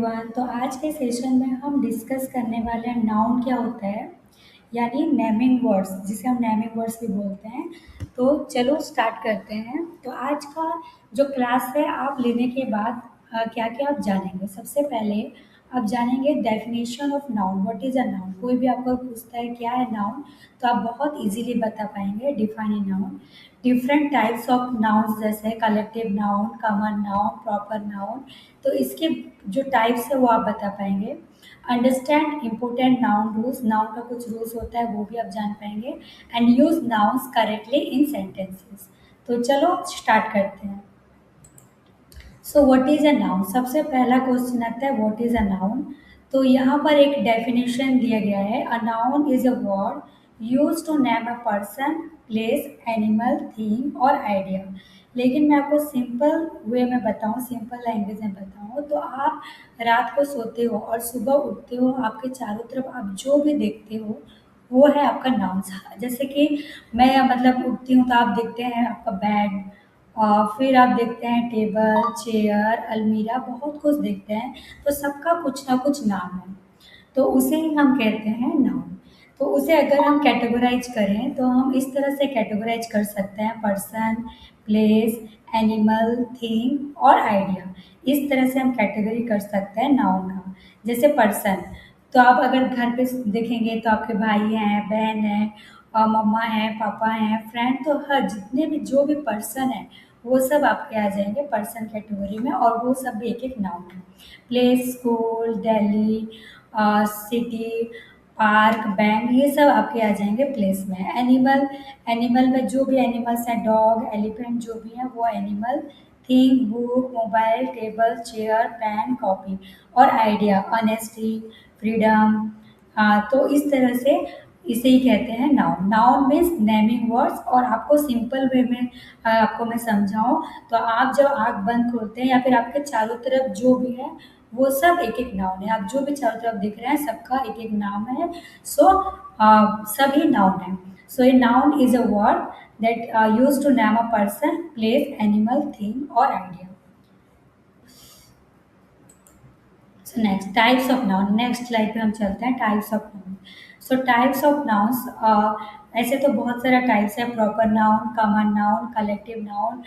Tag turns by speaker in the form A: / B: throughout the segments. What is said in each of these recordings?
A: Everyone. तो आज के सेशन में हम डिस्कस करने वाले हैं नाउन क्या होता है, यानी नेमिंग वर्ड्स, जिसे हम नेमिंग वर्ड्स भी बोलते हैं। तो चलो स्टार्ट करते हैं। तो आज का जो क्लास है आप लेने के बाद क्या क्या आप जानेंगे। सबसे पहले आप जानेंगे definition of noun, what is a noun. कोई भी आपको पूछता है क्या है नाउन, तो आप बहुत इजीली बता पाएंगे define a noun. Different types of nouns जैसे collective noun, common noun, proper noun, तो इसके जो टाइप्स है वो आप बता पाएंगे। Understand important noun rules, noun का कुछ रूल्स होता है वो भी आप जान पाएंगे। And use nouns correctly in sentences. तो चलो स्टार्ट करते हैं। So what is a noun, सबसे पहला क्वेश्चन आता है व्हाट इज अ नाउन। तो यहाँ पर एक डेफिनेशन दिया गया है, a noun is a word use to name a person, place, animal, thing और आइडिया। लेकिन मैं आपको सिंपल वे में बताऊँ, सिंपल लैंग्वेज में बताऊँ, तो आप रात को सोते हो और सुबह उठते हो, आपके चारों तरफ आप जो भी देखते हो वो है आपका नाउन। जैसे कि मैं मतलब उठती हूँ तो आप देखते हैं आपका बेड, फिर आप देखते हैं टेबल, चेयर, अलमीरा, बहुत कुछ देखते हैं। तो सबका कुछ ना कुछ नाम है, तो उसे ही हम कहते हैं नाउन। तो उसे अगर हम कैटेगराइज करें तो हम इस तरह से कैटेगराइज कर सकते हैं, पर्सन, प्लेस, एनिमल, थिंग और आइडिया। इस तरह से हम कैटेगरी कर सकते हैं नाउन का। जैसे पर्सन, तो आप अगर घर पे देखेंगे तो आपके भाई हैं, बहन हैं, और मम्मा हैं, पापा हैं, फ्रेंड, तो हर जितने भी जो भी पर्सन है वो सब आपके आ जाएंगे पर्सन कैटेगरी में, और वो सब भी एक एक नाउन है। Place, school, Delhi, city, park, bank, ये सब आपके आ जाएंगे प्लेस में। एनिमल, एनिमल में जो भी एनिमल्स हैं, डॉग, एलिफेंट, जो भी हैं वो animal. Thing, book, mobile, table, chair, pen, copy. और आइडिया, ऑनेस्टी, फ्रीडम। हाँ, तो इस तरह से इसे ही कहते हैं noun. Noun means naming words. और आपको सिंपल वे में आपको मैं समझाऊं, तो आप जब आँख बंद खोलते हैं या फिर आपके चारों तरफ जो भी है वो सब एक एक नाउन है। आप जो भी चारों तरफ दिख रहे हैं सबका एक एक नाम है। सो सभी नाउन है। So a noun is a word that use to name a person, place, animal, thing और idea. So next types of noun, next slide पे हम चलते हैं। Types of noun. So types of nouns, ऐसे तो बहुत सारा टाइप्स है। Proper noun, common noun, collective noun,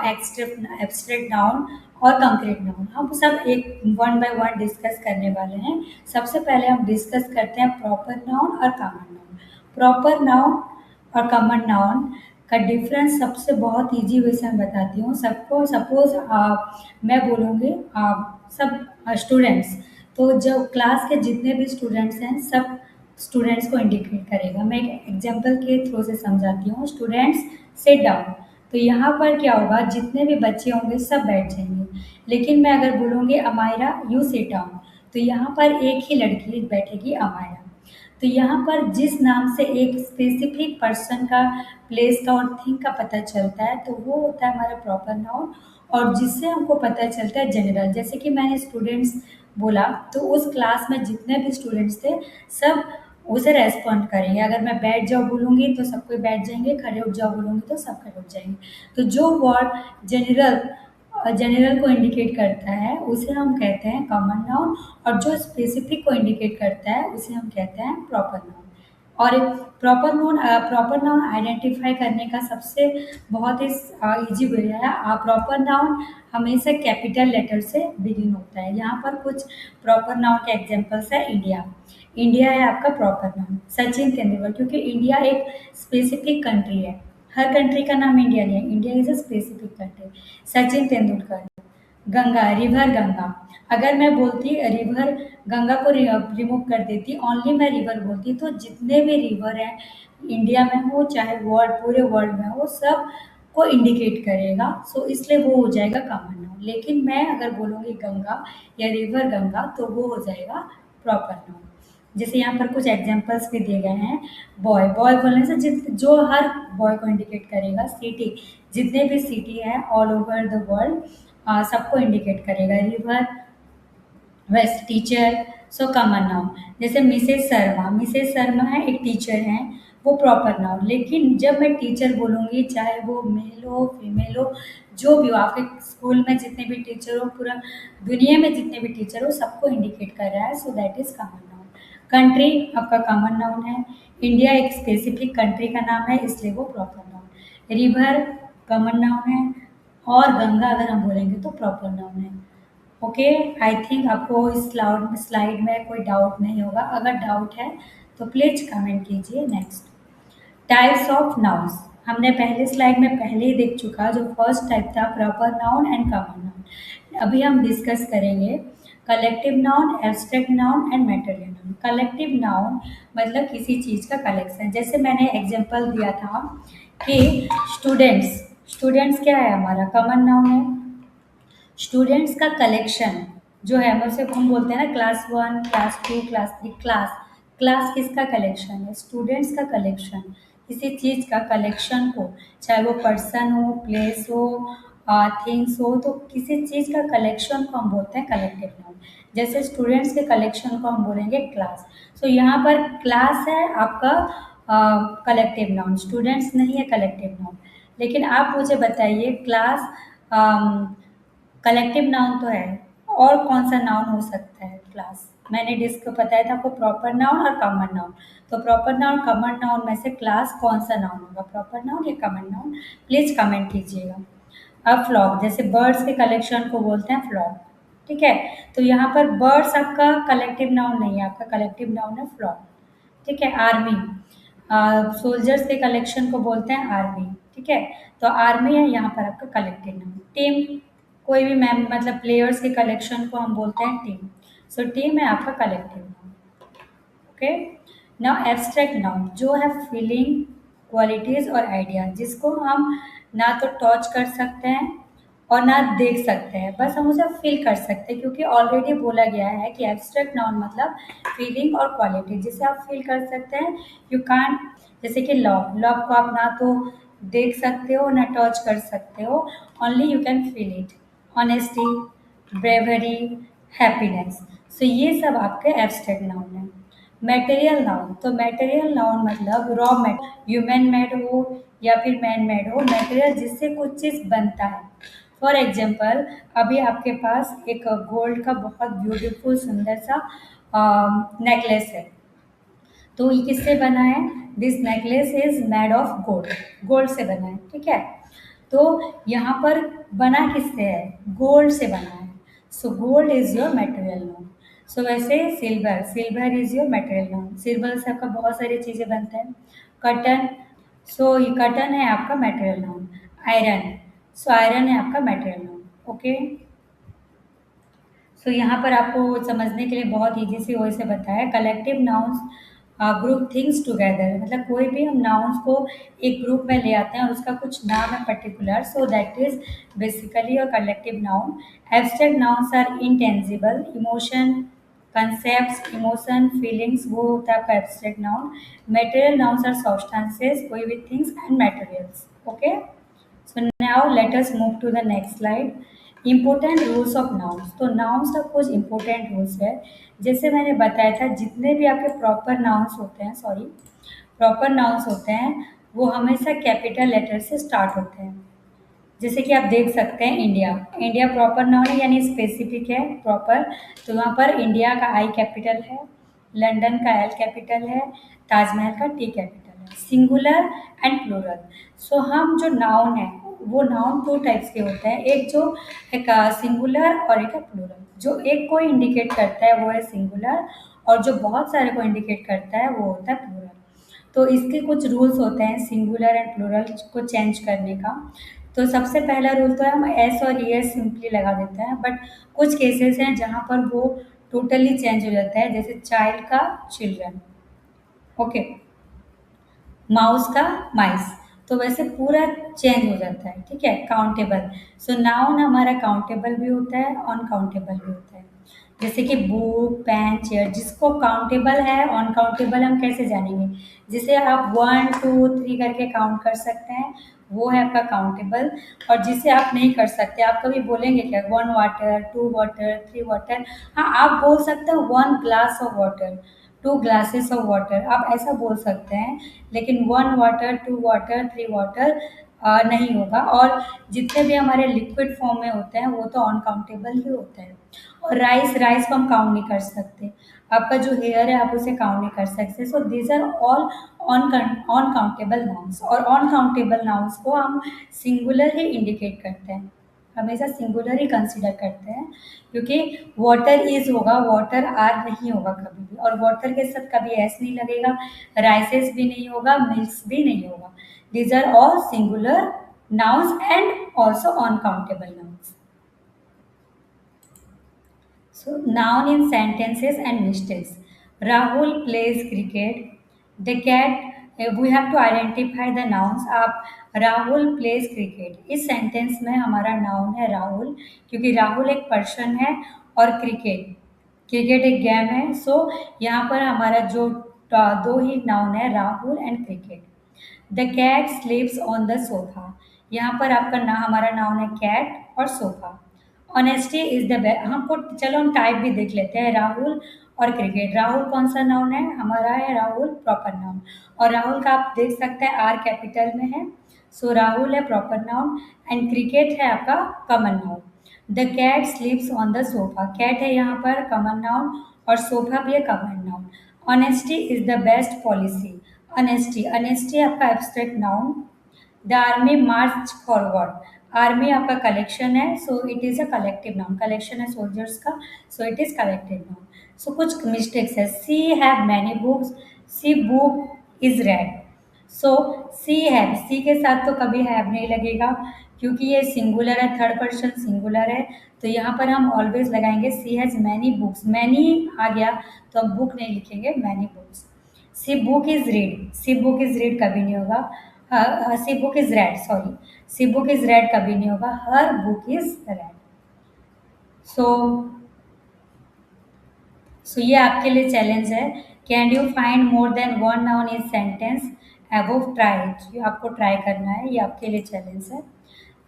A: abstract noun और कंक्रीट नाउन। हम सब एक वन बाय वन डिस्कस करने वाले हैं। सबसे पहले हम डिस्कस करते हैं प्रॉपर नाउन और कॉमन नाउन। प्रॉपर नाउन और कॉमन नाउन का डिफरेंस सबसे बहुत इजी वे से मैं बताती हूँ सबको। सपोज मैं बोलूँगी सब स्टूडेंट्स, तो जो क्लास के जितने भी स्टूडेंट्स हैं सब स्टूडेंट्स को इंडिकेट करेगा। मैं एक एग्जांपल के थ्रू से समझाती हूँ। स्टूडेंट्स सिट डाउन, तो यहाँ पर क्या होगा, जितने भी बच्चे होंगे सब बैठ जाएंगे। लेकिन मैं अगर बोलूँगी अमायरा यू सिट डाउन, तो यहाँ पर एक ही लड़की बैठेगी, अमायरा। तो यहाँ पर जिस नाम से एक स्पेसिफिक पर्सन का, प्लेस का और थिंग का पता चलता है, तो वो होता है हमारा प्रॉपर नाउन। और जिससे हमको पता चलता है जनरल, जैसे कि मैंने स्टूडेंट्स बोला, तो उस क्लास में जितने भी स्टूडेंट्स थे सब उसे रेस्पॉन्ड करेंगे। अगर मैं बैठ जाओ बोलूँगी तो सब कोई बैठ जाएंगे, खड़े उठ जाओ बोलूँगी तो सब खड़े उठ जाएंगे। तो जो वर्ड जनरल जनरल को इंडिकेट करता है उसे हम कहते हैं कॉमन नाउन, और जो स्पेसिफिक को इंडिकेट करता है उसे हम कहते हैं प्रॉपर नाउन। और प्रॉपर नाउन आइडेंटिफाई करने का सबसे बहुत ही इजी वे है। प्रॉपर नाउन हमेशा कैपिटल लेटर से बिगिन होता है। यहाँ पर कुछ प्रॉपर नाउन के एग्जांपल्स है। इंडिया, इंडिया है आपका प्रॉपर नाउन। सचिन तेंदुलकर, क्योंकि इंडिया एक स्पेसिफिक कंट्री है, हर कंट्री का नाम इंडिया नहीं है, India is a specific country. Sachin Tendulkar. Ganga, river Ganga, अगर मैं बोलती रिवर गंगा को रिमूव कर देती, ओनली मैं रिवर बोलती, तो जितने भी रिवर हैं इंडिया में हो चाहे वर्ल्ड, पूरे वर्ल्ड में हो, सब को इंडिकेट करेगा। सो इसलिए वो हो जाएगा कॉमन नाउन। लेकिन मैं अगर बोलूँगी गंगा या रिवर गंगा, तो वो हो जाएगा प्रॉपर नाउन। जैसे यहाँ पर कुछ एग्जांपल्स भी दिए गए हैं। बॉय, बॉय बोलने से जो हर बॉय को इंडिकेट करेगा। सिटी, जितने भी सिटी है ऑल ओवर द वर्ल्ड सबको इंडिकेट करेगा। River, west, teacher, so common noun. जैसे मिसेस शर्मा, मिसेस शर्मा है एक टीचर हैं, वो प्रॉपर नाउन। लेकिन जब मैं टीचर बोलूँगी, चाहे वो मेल हो फीमेल हो, जो भी हो, आपके स्कूल में जितने भी टीचर हो, पूरा दुनिया में जितने भी टीचर हो, सबको इंडिकेट कर रहा है, सो that is common noun. Country आपका कॉमन नाउन है। इंडिया एक स्पेसिफिक कंट्री का नाम है, इसलिए वो proper noun. River common noun है, और गंगा अगर हम बोलेंगे तो प्रॉपर नाउन है। ओके, आई थिंक आपको इस स्लाइड में कोई डाउट नहीं होगा। अगर डाउट है तो प्लीज कमेंट कीजिए। Next, types of nouns. हमने पहले स्लाइड में पहले ही देख चुका, जो फर्स्ट टाइप था proper noun and common noun. अभी हम डिस्कस करेंगे collective noun, abstract noun and material noun. Collective noun मतलब किसी चीज़ का कलेक्शन। जैसे मैंने एग्जांपल दिया था कि स्टूडेंट्स, स्टूडेंट्स क्या है, हमारा कॉमन नाउन है। स्टूडेंट्स का कलेक्शन जो है, मतलब हम बोलते हैं ना class one, class two, class three. Class, class किसका कलेक्शन है, स्टूडेंट्स का कलेक्शन। किसी चीज़ का कलेक्शन को, चाहे वो पर्सन हो, प्लेस हो, थिंग्स हो, तो किसी चीज़ का कलेक्शन को हम बोलते हैं कलेक्टिव नाउन। जैसे स्टूडेंट्स के कलेक्शन को हम बोलेंगे क्लास। सो यहाँ पर क्लास है आपका कलेक्टिव नाउन, स्टूडेंट्स नहीं है कलेक्टिव नाउन। लेकिन आप मुझे बताइए, क्लास कलेक्टिव नाउन तो है, और कौन सा नाउन हो सकता है क्लास। मैंने डिस्क बताया था आपको प्रॉपर नाउन और कॉमन नाउन। तो प्रॉपर नाउन कॉमन नाउन में से क्लास कौन सा नाउन होगा, प्रॉपर नाउन या कॉमन नाउन, प्लीज कमेंट कीजिएगा। अब फ्लॉक, जैसे बर्ड्स के कलेक्शन को बोलते हैं फ्लॉक, ठीक है। तो यहाँ पर बर्ड्स आपका कलेक्टिव नाउन नहीं है, आपका कलेक्टिव नाउन है फ्लॉक, ठीक है। आर्मी, सोल्जर्स के कलेक्शन को बोलते हैं आर्मी, ठीक है। तो आर्मी है यहाँ पर आपका कलेक्टिव नाउन। टीम, कोई भी मैम मतलब प्लेयर्स के कलेक्शन को हम बोलते हैं टीम। सो टीम है आपका collective noun. Okay, now abstract noun, जो है फीलिंग, क्वालिटीज और आइडिया, जिसको हम ना तो टच कर सकते हैं और ना देख सकते हैं, बस हम उसे फील कर सकते हैं, क्योंकि ऑलरेडी बोला गया है कि एब्स्ट्रैक्ट नाउन मतलब फीलिंग और क्वालिटी, जिसे आप फील कर सकते हैं। यू कांट, जैसे कि लव, लव को आप ना तो देख सकते हो ना टच कर सकते हो, only you can feel it. Honesty, bravery, happiness, so ये सब आपके एब्स्ट्रैक्ट नाउन है। मटेरियल नाउन, तो मटेरियल नाउन मतलब रॉ मटेरियल, ह्यूमन मेड हो या फिर मैन मेड हो, मटेरियल जिससे कुछ चीज़ बनता है। फॉर एग्जाम्पल, अभी आपके पास एक गोल्ड का बहुत ब्यूटीफुल सुंदर सा नेकलेस है, तो ये किससे बना है, this necklace is made of gold, gold से बना है, ठीक है। तो यहाँ पर बना किससे है, गोल्ड से बना है। So gold is your material noun. So वैसे silver, silver is your material noun, silver से आपका बहुत सारी चीज़ें बनते हैं। कटन, सो ये कटन है आपका material noun. Iron, so iron है आपका मटेरियल नाउन। ओके, सो यहाँ पर आपको समझने के लिए बहुत ईजी सी वे से बताया। Collective nouns group things together, मतलब कोई भी हम नाउन्स को एक ग्रुप में ले आते हैं और उसका कुछ नाम है particular, so that is basically your collective noun. Abstract nouns are intangible, emotion, concept, emotion, feelings, वो होता है आपका abstract noun. Material nouns are substances, कोई भी things and materials. Okay, so now let us move to the next slide. Important rules of nouns, तो nouns का कुछ important rules है। जैसे मैंने बताया था, जितने भी आपके प्रॉपर नाउन्स होते हैं, सॉरी, प्रॉपर नाउन्स होते हैं, वो हमेशा कैपिटल लेटर से स्टार्ट होते हैं। जैसे कि आप देख सकते हैं इंडिया, इंडिया प्रॉपर नाउन है, यानी स्पेसिफिक है प्रॉपर। तो यहाँ पर इंडिया का आई कैपिटल है, लंदन का एल कैपिटल है, ताजमहल का टी कैपिटल है। सिंगुलर एंड प्लूरल, सो हम जो नाउन है, वो नाउन दो टाइप्स के होते हैं, एक जो एक सिंगुलर और एक है प्लूरल। जो एक को इंडिकेट करता है वो है सिंगुलर, और जो बहुत सारे को इंडिकेट करता है वो होता है प्लूरल। तो इसके कुछ रूल्स होते हैं सिंगुलर एंड प्लूरल को चेंज करने का। तो सबसे पहला रूल तो है हम एस और ई एस सिंपली लगा देते हैं, बट कुछ केसेस हैं जहाँ पर वो टोटली चेंज हो जाता है, जैसे चाइल्ड का चिल्ड्रन, ओके, माउस का माइस, तो वैसे पूरा चेंज हो जाता है, ठीक है। काउंटेबल, सो नाउन हमारा काउंटेबल भी होता है, अनकाउंटेबल भी होता है। जैसे कि बुक, पेन, चेयर, जिसको काउंटेबल है, अनकाउंटेबल हम कैसे जानेंगे, जिसे आप 1 2 3 करके काउंट कर सकते हैं, वो है आपका काउंटेबल। और जिसे आप नहीं कर सकते, आप कभी बोलेंगे क्या 1 वाटर, 2 वाटर, 3 वाटर, हाँ आप बोल सकते हो 1 glass of water, 2 glasses of water, आप ऐसा बोल सकते हैं, लेकिन 1 वाटर, 2 वाटर, 3 वाटर नहीं होगा। और जितने भी हमारे लिक्विड फॉर्म में होते हैं वो तो अनकाउंटेबल ही होते हैं। और राइस राइस को हम काउंट नहीं कर सकते। आपका जो हेयर है आप उसे काउंट नहीं कर सकते। So these are all uncountable nouns, और अनकाउंटेबल नाउन्स को हम सिंगुलर ही इंडिकेट करते हैं, हमेशा सिंगुलर ही कंसीडर करते हैं, क्योंकि वाटर इज होगा, वाटर आर नहीं होगा कभी भी, और वाटर के साथ कभी एस नहीं लगेगा, राइसेस भी नहीं होगा, मिल्क्स भी नहीं होगा। These are all singular nouns and also uncountable nouns. So noun in sentences and mistakes. Rahul plays cricket. The cat. We have to identify the nouns. आप राहुल प्लेज क्रिकेट, इस सेंटेंस में हमारा नाउन है राहुल, क्योंकि राहुल एक पर्सन है और cricket cricket एक गेम है। सो यहाँ पर हमारा जो दो ही नाउन है, Rahul and cricket. The cat sleeps on the sofa, यहाँ पर आपका ना हमारा नाउन है कैट और sofa. Honesty is the best, हमको चलो हम टाइप भी देख लेते हैं, राहुल और क्रिकेट। राहुल कौन सा नाउन है हमारा, है राहुल प्रॉपर नाउन, और राहुल का आप देख सकते हैं आर कैपिटल में है। सो राहुल है प्रॉपर नाउन एंड क्रिकेट है आपका common noun. The cat sleeps on the sofa, cat है यहाँ पर कॉमन नाउन और सोफा भी है common noun. Honesty is the best policy, honesty honesty आपका abstract noun. The army march forward, army आपका कलेक्शन है, so it is a collective noun, collection है सोल्जर्स का, so it is collective noun. So कुछ mistakes है, she have many books, she book is red. So C have, सी के साथ तो कभी हैव नहीं लगेगा, क्योंकि ये सिंगुलर है, थर्ड पर्सन सिंगुलर है, तो यहाँ पर हम ऑलवेज लगाएंगे she has many books, many आ गया तो हम बुक नहीं लिखेंगे, many books. She book is read, she book is read कभी नहीं होगा, she book is red, sorry, she book is red कभी नहीं होगा, हर book is red. So so ये आपके लिए चैलेंज है, can you find more than one noun in sentence above, try it, ये आपको ट्राई करना है, ये आपके लिए चैलेंज है।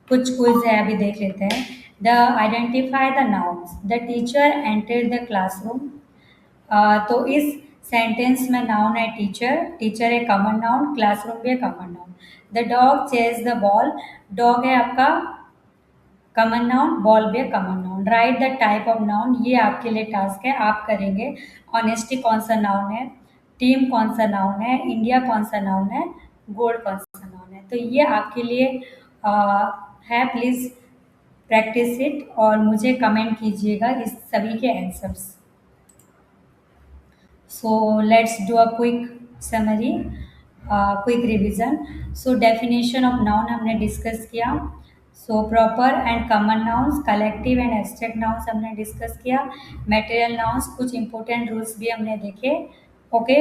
A: कुछ क्विज है अभी देख लेते हैं। The identify the nouns, the teacher enter the classroom, तो इस सेंटेंस में नाउन है टीचर, टीचर है कॉमन नाउन, क्लासरूम भी है common noun. The dog chase the ball, dog है आपका कॉमन नाउन, बॉल भी है common noun. Right the type of noun, ये आपके लिए टास्क है, आप करेंगे। ऑनेस्टी कौन सा नाउन है, टीम कौन सा नाउन है, इंडिया कौन सा नाउन है, गोल्ड कौन सा नाउन है, तो ये आपके लिए है। प्लीज़ प्रैक्टिस इट और मुझे कमेंट कीजिएगा इस सभी के answers. So let's do a quick summary, quick revision. So definition of noun हमने डिस्कस किया। So proper and common nouns, collective and abstract nouns हमने डिस्कस किया। Material nouns कुछ important rules भी हमने देखे। ओके,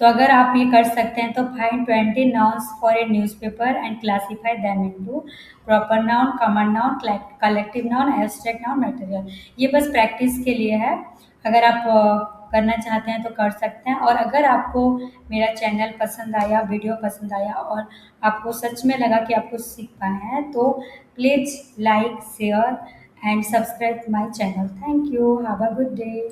A: तो अगर आप ये कर सकते हैं तो find 20 nouns for a newspaper and classify them into proper noun, common noun, collective noun, abstract noun, material। ये बस प्रैक्टिस के लिए है, अगर आप करना चाहते हैं तो कर सकते हैं। और अगर आपको मेरा चैनल पसंद आया, वीडियो पसंद आया और आपको सच में लगा कि आप कुछ सीख पाए हैं, तो please like, share and subscribe my channel. Thank you, have a good day.